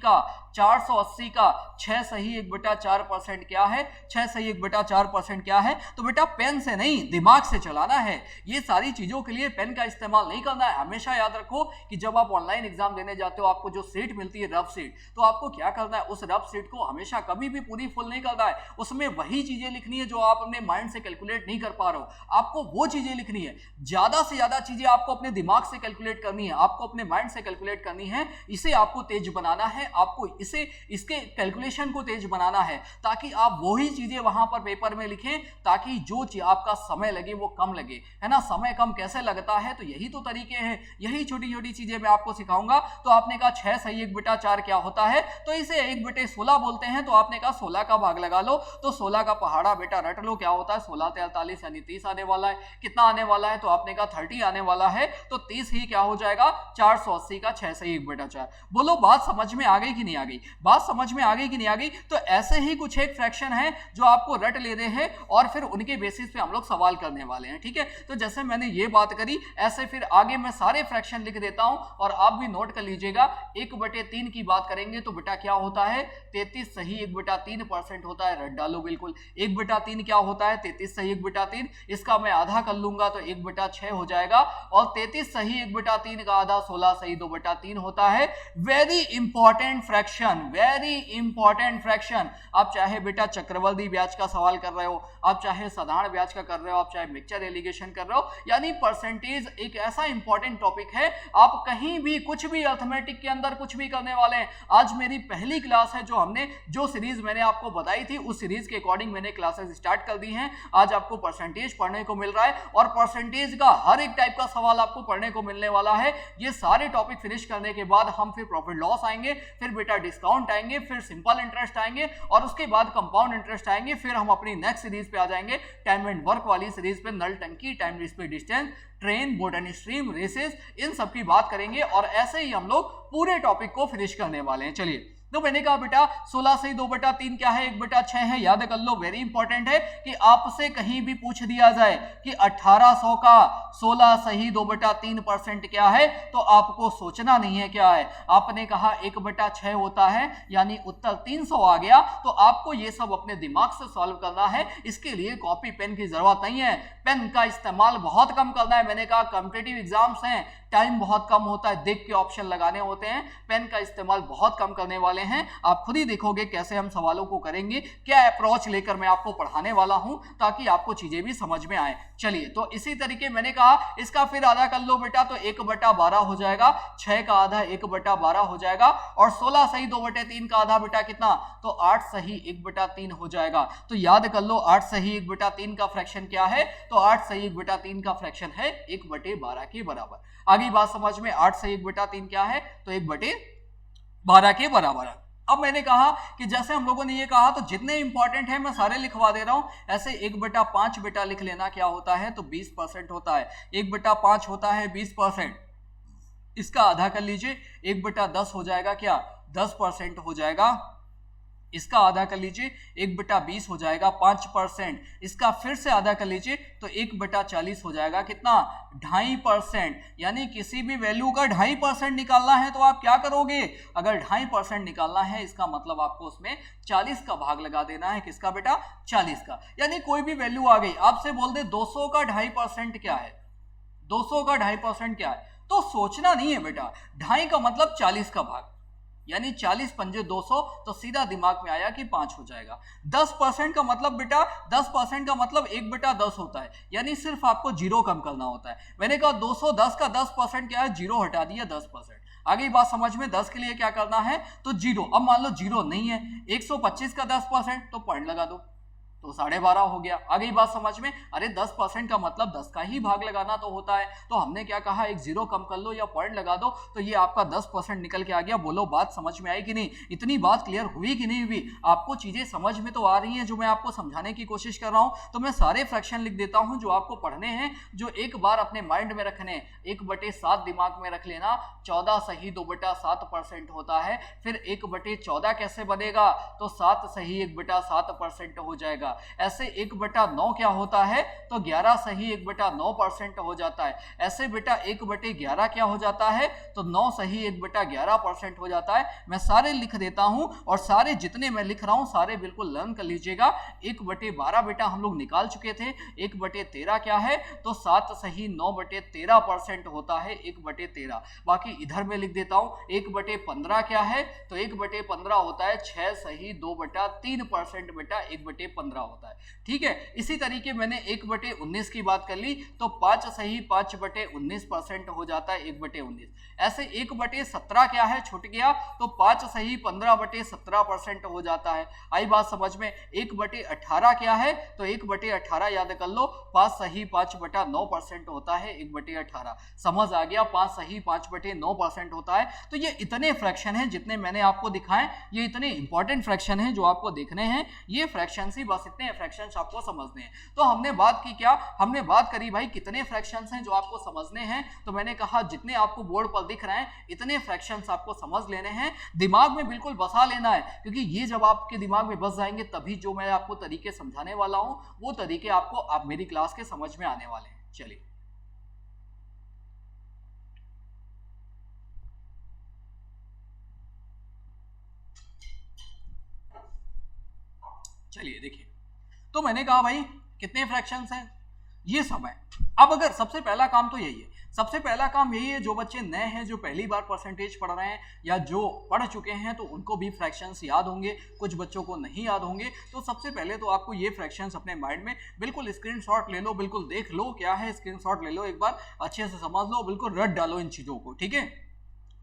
का 6 सही 1/4% क्या है, 6 सही 1/4% क्या है, तो बेटा पेन से नहीं दिमाग से चलाना है। ये सारी चीजों के लिए पेन का इस्तेमाल नहीं करना है। हमेशा याद रखो कि जब आप ऑनलाइन एग्जाम देने जाते हो, आपको जो सीट मिलती है रफ सीट, तो आपको क्या करना है, उस रफ सीट को हमेशा कभी भी पूरी फुल नहीं करना है। उसमें वही चीजें लिखनी है जो आप अपने माइंड से कैलकुलेट नहीं कर पा रहे हो, आपको वो चीजें लिखनी है। ज्यादा से ज्यादा चीजें आपको अपने दिमाग से कैलकुलेट करनी है, आपको अपने माइंड से कैलकुलेट करनी है। इसे इसे आपको तेज बनाना है, आपको इसे इसके कैलकुलेशन को तेज बनाना है ताकि आप वही चीजें वहां पर पेपर में लिखें, ताकि जो आपका समय लगे वो कम लगे, है ना। समय कम कैसे लगता है, तो यही तो तरीके हैं, यही छोटी छोटी चीजें मैं आपको सिखाऊंगा। तो आपने कहा 6 सही 1/4 क्या होता है, तो इसे 1/16 बोलते हैं। तो आपने कहा 16 का भाग लगा लो, तो 16 का पहाड़ा बेटा रट लो, क्या होता है 16 43 यानी 30 आने वाला है। कितना आने वाला है, तो आपने कहा 30 आने वाला है, तो 30 ही क्या हो जाएगा 480 का 6 सही 1/4। बोलो बात समझ में आ गई कि नहीं आ गई, बात समझ में आ गई कि नहीं आ गई। तो ऐसे ही कुछ एक फ्रैक्शन है जो आपको रट लेने हैं और फिर उनके बेसिस पे हम लोग सवाल करने वाले हैं, ठीक है। तो जैसे मैंने ये बात करी, ऐसे फिर आगे मैं सारे फ्रैक्शन लिख देता हूं और आप भी नोट कर लीजिएगा। 1/3 की बात करेंगे तो बेटा क्या होता है 33 सही 1/3% होता है, रट डालो बिल्कुल। 1/3 क्या होता है 33 सही 1/3, इसका मैं आधा कर लूंगा तो 1/6 हो जाएगा, और 33 सही 1/3 का आधा 16 सही 2/3 होता है। Very important fraction, very important fraction. आप चाहे बेटा चक्रवर्ती ब्याज का सवाल कर रहे हो, आप चाहे साधारण ब्याज का कर रहे हो, आप चाहे मिक्सचर एलिगेशन कर रहे हो, यानी परसेंटेज एक ऐसा इंपॉर्टेंट टॉपिक है, आप कहीं भी कुछ भी अर्थमेटिक के अंदर कुछ भी करने वाले हैं। आज मेरी पहली क्लास है, जो सीरीज मैंने आपको बताई थी उस सीरीज के अकॉर्डिंग मैंने क्लासेस स्टार्ट कर दी हैं। आज आपको परसेंटेज पढ़ने को मिल रहा है और परसेंटेज का हर एक टाइप का सवाल आपको पढ़ने को मिलने वाला है। ये सारे टॉपिक फिनिश करने के बाद हम फिर प्रॉफिट लॉस आएंगे, फिर बेटा डिस्काउंट आएंगे, फिर सिंपल इंटरेस्ट आएंगे और उसके बाद कंपाउंड इंटरेस्ट आएंगे। फिर हम अपनी नेक्स्ट सीरीज पे आ जाएंगे, टाइम एंड वर्क वाली सीरीज पे, नल टंकी, time speed distance, train, boat and stream, races, इन सब की बात करेंगे और ऐसे ही हम लोग पूरे टॉपिक को फिनिश करने वाले हैं। चलिए, तो मैंने कहा बेटा 16 सही 2/3 क्या है 1/6 है, याद कर लो। वेरी इंपॉर्टेंट है कि आपसे कहीं भी पूछ दिया जाए कि 1800 का 16 सही 2/3% क्या है, तो आपको सोचना नहीं है क्या है। आपने कहा 1/6 होता है, यानी उत्तर 300 आ गया। तो आपको ये सब अपने दिमाग से सॉल्व करना है, इसके लिए कॉपी पेन की जरूरत नहीं है। पेन का इस्तेमाल बहुत कम करना है। मैंने कहा कॉम्पिटिटिव एग्जाम्स हैं, टाइम बहुत कम होता है, देख के ऑप्शन लगाने होते हैं, पेन का इस्तेमाल बहुत कम करने वाले हैं। आप खुद ही देखोगे कैसे हम सवालों को करेंगे, क्या अप्रोच लेकर मैं आपको पढ़ाने वाला हूं, ताकि आपको चीजें भी समझ में आए। चलिए, तो इसी तरीके मैंने कहा इसका फिर आधा कर लो बेटा, तो 1/12 हो जाएगा, 6 का आधा 1/12 हो जाएगा, और 16 सही 2/3 का आधा बेटा कितना, तो 8 सही 1/3 हो जाएगा। तो याद कर लो 8 सही 1/3 का फ्रैक्शन क्या है, तो 8 सही 1/3 का फ्रैक्शन है 1/12 के बराबर। आगे बात समझ में, 8 सही 1/3 क्या है, तो 1/12 के बराबर है। अब मैंने कहा कि जैसे हम लोगों ने ये कहा, तो जितने इंपॉर्टेंट है मैं सारे लिखवा दे रहा हूं। ऐसे 1/5 बेटा लिख लेना, क्या होता है, तो 20% होता है। 1/5 होता है 20%, इसका आधा कर लीजिए, 1/10 हो जाएगा, क्या 10% हो जाएगा। इसका आधा कर लीजिए, 1/20 हो जाएगा 5%। इसका फिर से आधा कर लीजिए तो 1/40 हो जाएगा, कितना 2.5%। यानी किसी भी वैल्यू का 2.5% निकालना है तो आप क्या करोगे, अगर 2.5% निकालना है इसका मतलब आपको उसमें 40 का भाग लगा देना है। किसका बेटा, 40 का। यानी कोई भी वैल्यू आ गई, आपसे बोल दे 200 का 2.5% क्या है, 200 का 2.5% क्या है, तो सोचना नहीं है बेटा, 2.5 का मतलब 40 का भाग, यानी 40 पंजे 200, तो सीधा दिमाग में आया कि 5 हो जाएगा। 10% का मतलब बेटा, 10% का मतलब 1/10 होता है, यानी सिर्फ आपको 0 कम करना होता है। मैंने कहा 210 का 10% क्या है, 0 हटा दिया 10%। आगे बात समझ में, 10 के लिए क्या करना है, तो 0। अब मान लो 0 नहीं है, 125 का 10%, तो पॉइंट लगा दो, तो 12.5 हो गया। आ गई बात समझ में, अरे 10% का मतलब 10 का ही भाग लगाना तो होता है। तो हमने क्या कहा, एक 0 कम कर लो या पॉइंट लगा दो, तो ये आपका 10% निकल के आ गया। बोलो बात समझ में आई कि नहीं, इतनी बात क्लियर हुई कि नहीं हुई, आपको चीजें समझ में तो आ रही हैं जो मैं आपको समझाने की कोशिश कर रहा हूं। तो मैं सारे फ्रैक्शन लिख देता हूं जो आपको पढ़ने हैं, जो एक बार अपने माइंड में रखने हैं। 1/7 दिमाग में रख लेना, 14 सही 2/7% होता है। फिर 1/14 कैसे बनेगा, तो 7 सही 1/7% हो जाएगा। ऐसे 1/9 क्या होता है, तो 11 सही 1/9% हो जाता है। ऐसे बेटा 1/11 क्या हो जाता है, तो 9 सही 1/11% हो जाता है। मैं सारे लिख देता हूं और सारे जितने मैं लिख रहा हूं सारे बिल्कुल लर्न कर लीजिएगा। 1/12 बेटा हम लोग निकाल चुके थे। 1/13 क्या है, तो 7 सही 9/13% होता है 1/13। बाकी इधर में लिख देता हूं। 1/15 क्या है, तो 1/15 होता है 6 सही 2/3% बेटा 1/15 15 होता है। ठीक है, इसी तरीके मैंने 1/19 की बात कर ली तो 5 सही 5/19% हो जाता है 1/19। ऐसे 1/17 क्या है, छूट गया तो 5 सही 15/17% हो जाता है। आई बात समझ में। 1/18 क्या है, तो 1/18 याद कर लो, 5 सही 5/9% होता है 1/18। समझ आ गया, 5 सही 5/9% होता है। तो ये इतने फ्रैक्शन हैं जितने मैंने आपको दिखाए, ये इतने इंपॉर्टेंट फ्रैक्शन हैं जो आपको देखने हैं। ये फ्रैक्शन ही बस, इतने फ्रैक्शन आपको समझने हैं। तो हमने बात की क्या, हमने बात करी भाई कितने फ्रैक्शंस हैं जो आपको समझने हैं। तो मैंने कहा जितने आपको बोर्ड पर दिख रहे हैं इतने फ्रैक्शंस आपको समझ लेने हैं, दिमाग में बिल्कुल बसा लेना है, क्योंकि ये जब आपके दिमाग में बस जाएंगे तभी जो मैं आपको तरीके समझाने वाला हूं वो तरीके आपको आप मेरी क्लास के समझ में आने वाले हैं। चलिए चलिए देखिए, तो मैंने कहा भाई कितने फ्रैक्शंस हैं, ये सब है। अब अगर सबसे पहला काम तो यही है, सबसे पहला काम यही है, जो बच्चे नए हैं जो पहली बार परसेंटेज पढ़ रहे हैं या जो पढ़ चुके हैं तो उनको भी फ्रैक्शंस याद होंगे, कुछ बच्चों को नहीं याद होंगे। तो सबसे पहले तो आपको ये फ्रैक्शंस अपने माइंड में बिल्कुल स्क्रीनशॉट ले लो, बिल्कुल देख लो क्या है, स्क्रीनशॉट ले लो, एक बार अच्छे से समझ लो, बिल्कुल रट डालो इन चीजों को। ठीक है,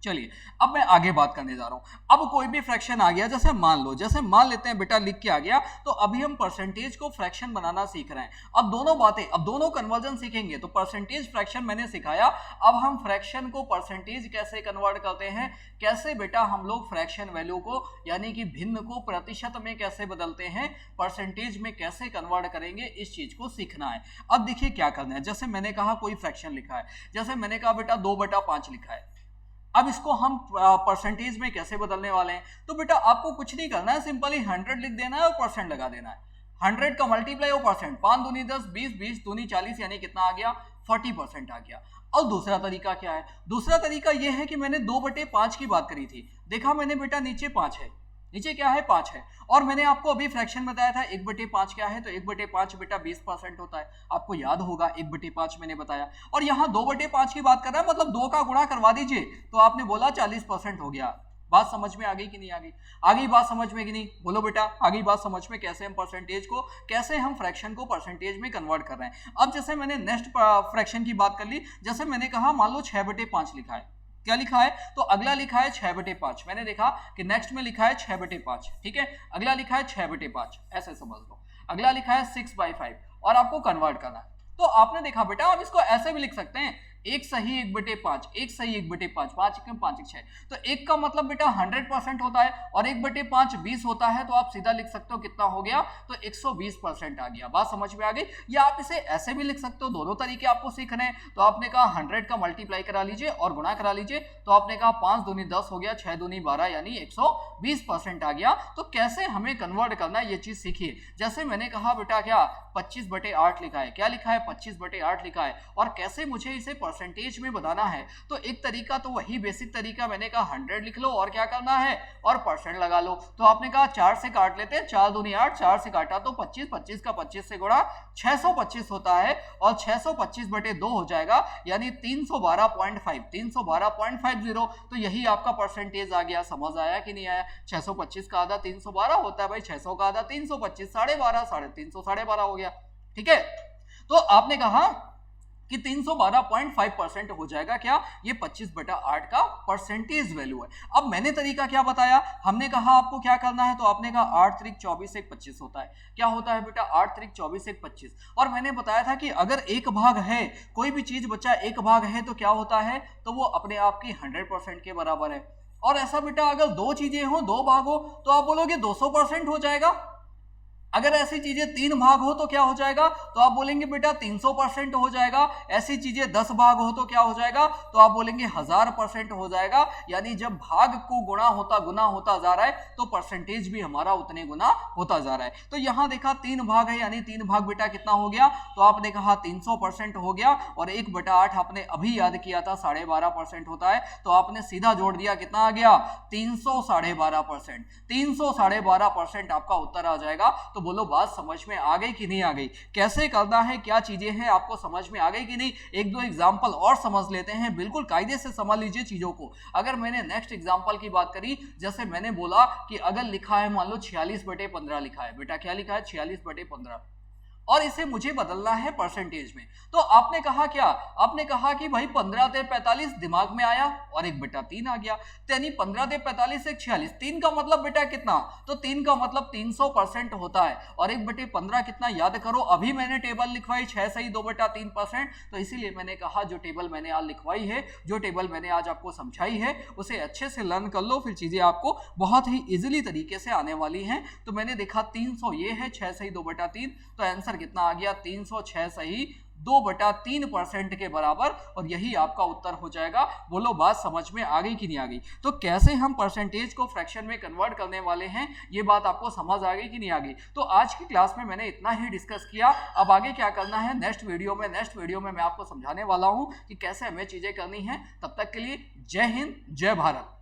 चलिए अब मैं आगे बात करने जा रहा हूं। अब कोई भी फ्रैक्शन आ गया, जैसे मान लो, जैसे मान लेते हैं बेटा लिख के आ गया, तो अभी हम परसेंटेज को फ्रैक्शन बनाना सीख रहे हैं। अब दोनों बातें, अब दोनों कन्वर्जन सीखेंगे। तो परसेंटेज फ्रैक्शन मैंने सिखाया, अब हम फ्रैक्शन को परसेंटेज कैसे कन्वर्ट करते हैं, कैसे बेटा हम लोग फ्रैक्शन वैल्यू को यानी कि भिन्न को प्रतिशत में कैसे बदलते हैं, परसेंटेज में कैसे कन्वर्ट करेंगे, इस चीज को सीखना है। अब देखिए क्या करना है, जैसे मैंने कहा कोई फ्रैक्शन लिखा है, जैसे मैंने कहा बेटा 2/5 लिखा है। अब इसको हम परसेंटेज में कैसे बदलने वाले हैं, तो बेटा आपको कुछ नहीं करना है, सिंपली 100 लिख देना है और परसेंट लगा देना है। 100 का मल्टीप्लाई हो परसेंट, 5 दूनी 10, 20, 20 दूनी 40, यानी कितना आ गया, 40% आ गया। और दूसरा तरीका क्या है, दूसरा तरीका यह है कि मैंने 2/5 की बात करी थी, देखा मैंने बेटा नीचे 5 है, नीचे क्या है 5 है, और मैंने आपको अभी फ्रैक्शन बताया था 1/5 क्या है, तो 1/5 बेटा 20% होता है, आपको याद होगा 1/5 मैंने बताया। और यहाँ 2/5 की बात कर रहा है, मतलब 2 का गुणा करवा दीजिए, तो आपने बोला 40% हो गया। बात समझ में आ गई कि नहीं आ गई, आ गई बात समझ में कि नहीं, बोलो बेटा आ गई बात समझ में, कैसे हम परसेंटेज को, कैसे हम फ्रैक्शन को परसेंटेज में कन्वर्ट कर रहे हैं। अब जैसे मैंने नेक्स्ट फ्रैक्शन की बात कर ली, जैसे मैंने कहा मान लो 6/5 लिखा है, क्या लिखा है, तो अगला लिखा है 6/5, मैंने देखा कि नेक्स्ट में लिखा है 6/5, ठीक है, अगला लिखा है 6/5, ऐसे समझ लो, अगला लिखा है 6/5 और आपको कन्वर्ट करना है। तो आपने देखा बेटा आप इसको ऐसे भी लिख सकते हैं, 1 सही 1/5, 1 सही 1/5, 5 1 5 1 6, तो 1 का मतलब बेटा 100% होता है और 1/5 20 होता है, तो आप सीधा लिख सकते हो कितना हो गया, तो 120% आ गया। बात समझ में आ गई। या आप इसे ऐसे भी लिख सकते हो, दोनों तरीके आपको सीखने हैं। तो आपने कहा 100 का मल्टीप्लाई करा लीजिए और गुणा करा लीजिए, तो आपने कहा 5 दूनी 10 हो गया, 6 दूनी 12 यानी 120% आ गया। तो कैसे हमें कन्वर्ट करना है ये चीज सीखिए। जैसे मैंने कहा बेटा क्या 25/8 लिखा है, क्या लिखा है 25/8 लिखा है, और कैसे मुझे इसे परसेंटेज में बताना है, तो एक तरीका तो वही बेसिक तरीका, मैंने कहा 100 लिख लो और क्या करना है, और परसेंट लगा लो। तो आपने कहा 4 से काट लेते हैं, 4 दूनी 8, 4 से काटा तो 25, 25 का 25 से गुणा 625 होता है, और 625/2 हो जाएगा, यानी 312.5, 312.50। तो यही आपका परसेंटेज आ गया। समझ आया कि नहीं आया, 625 का आधा 312 होता है भाई, 600 का आधा 325, 12.5, 350, 12.5 हो गया। ठीक है, तो आपने कहा कि 312.5% हो जाएगा क्या, ये 25/8 का परसेंटेज वैल्यू है। अब मैंने तरीका क्या बताया, हमने कहा आपको क्या करना है, तो आपने कहा 8 त्रिक 24 1 25 होता है, क्या होता है बेटा 8 त्रिक 24 1 25। और मैंने बताया था कि अगर एक भाग है, कोई भी चीज बच्चा एक भाग है तो क्या होता है, तो वो अपने आप की 100% के बराबर है। और ऐसा बेटा अगर दो चीजें हो, दो भाग हो, तो आप बोलोगे 200% हो जाएगा। अगर ऐसी चीजें 3 भाग हो तो क्या हो जाएगा, तो आप बोलेंगे बेटा 300% हो जाएगा। ऐसी चीजें 10 भाग हो तो क्या हो जाएगा, तो आप बोलेंगे 1000% हो जाएगा। यानी जब भाग को गुना होता जा रहा है तो परसेंटेज भी हमारा उतने गुना होता जा रहा है। तो यहां देखा 3 भाग है, यानी 3 भाग बेटा कितना हो गया, तो आपने कहा 300% हो गया। और 1/8 आपने अभी याद किया था 12.5% होता है, तो आपने सीधा जोड़ दिया, कितना आ गया 300 12.5%, 300 12.5% आपका उत्तर आ जाएगा। तो बोलो बात समझ में आ गई कि नहीं आ गई, कैसे करना है, क्या चीजें हैं, आपको समझ में आ गई कि नहीं। एक दो एग्जाम्पल और समझ लेते हैं, बिल्कुल कायदे से समझ लीजिए चीजों को। अगर मैंने नेक्स्ट एग्जाम्पल की बात करी, जैसे मैंने बोला कि अगर लिखा है मान लो 46/15 लिखा है, बेटा क्या लिखा है 46/15, और इसे मुझे बदलना है परसेंटेज में। तो आपने कहा क्या, आपने कहा कि भाई 15 से 45 दिमाग में आया और 1/3 आ गया, यानी 15 से 45 एक 46, 3 का मतलब बेटा कितना, तो 3 का मतलब 300% होता है, और 1/15 कितना याद करो, अभी मैंने टेबल लिखवाई 6 सही 2/3%। तो इसीलिए मैंने कहा जो टेबल मैंने आज लिखवाई है, जो टेबल मैंने आज आपको समझाई है, उसे अच्छे से लर्न कर लो, फिर चीजें आपको बहुत ही इजीली तरीके से आने वाली हैं। तो मैंने देखा 300 ये है, 6 सही 2/3, तो आंसर कितना आ गया 306 सही 2/3% के बराबर, और यही आपका उत्तर हो जाएगा। बोलो बात समझ में आ गई कि नहीं आ गई। तो कैसे हम परसेंटेज को फ्रैक्शन में कन्वर्ट करने वाले हैं, ये बात आपको समझ आ गई कि नहीं आ गई। तो आज की क्लास में मैंने इतना ही डिस्कस किया। अब आगे क्या करना है, नेक्स्ट वीडियो में मैं आपको समझाने वाला हूं कि कैसे हमें चीजें करनी है। तब तक के लिए जय हिंद, जय भारत।